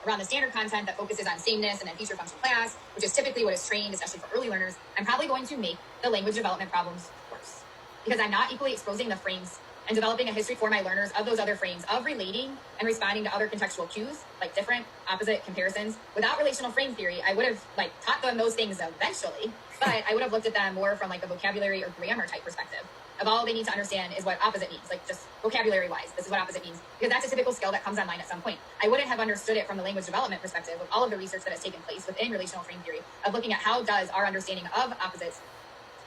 around the standard content that focuses on sameness and then feature function class, which is typically what is trained, especially for early learners, I'm probably going to make the language development problems worse because I'm not equally exposing the frames and developing a history for my learners of those other frames of relating and responding to other contextual cues, like different, opposite comparisons. Without relational frame theory, I would have taught them those things eventually, but I would have looked at them more from a vocabulary or grammar type perspective of all they need to understand is what opposite means, just vocabulary wise, this is what opposite means, because that's a typical skill that comes online at some point. I wouldn't have understood it from the language development perspective with all of the research that has taken place within relational frame theory of looking at how does our understanding of opposites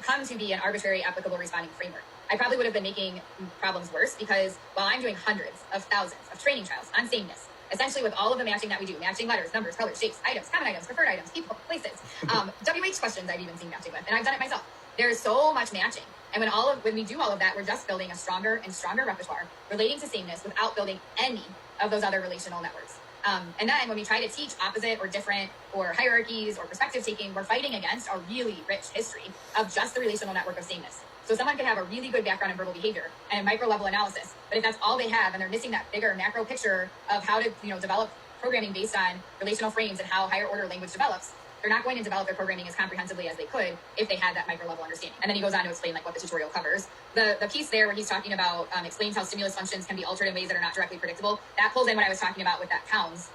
come to be an arbitrary applicable responding framework. I probably would have been making problems worse because while I'm doing hundreds of thousands of training trials on sameness, essentially with all of the matching that we do, matching letters, numbers, colors, shapes, items, common items, preferred items, people, places, WH questions I've even seen matching with, and I've done it myself. There's so much matching. And when we do all of that, we're just building a stronger and stronger repertoire relating to sameness without building any of those other relational networks. And then when we try to teach opposite or different or hierarchies or perspective taking, we're fighting against a really rich history of just the relational network of sameness. So someone could have a really good background in verbal behavior and micro level analysis, but if that's all they have and they're missing that bigger macro picture of how to develop programming based on relational frames and how higher order language develops, they're not going to develop their programming as comprehensively as they could if they had that micro level understanding. And then he goes on to explain what the tutorial covers. The piece there where he's talking about explains how stimulus functions can be altered in ways that are not directly predictable. That pulls in what I was talking about with that pounds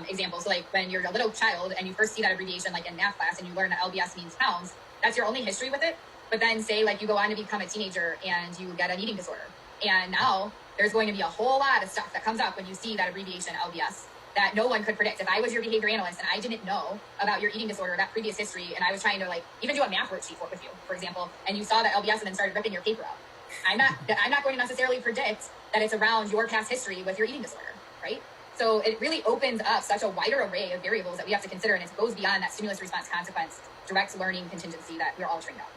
example. So when you're a little child and you first see that abbreviation in math class and you learn that LBS means pounds, that's your only history with it. But then say you go on to become a teenager and you get an eating disorder. And now there's going to be a whole lot of stuff that comes up when you see that abbreviation LBS that no one could predict. If I was your behavior analyst and I didn't know about your eating disorder, that previous history, and I was trying to even do a math worksheet with you, for example, and you saw that LBS and then started ripping your paper out, I'm not going to necessarily predict that it's around your past history with your eating disorder, right? So it really opens up such a wider array of variables that we have to consider, and it goes beyond that stimulus response consequence, direct learning contingency that we're all trained on.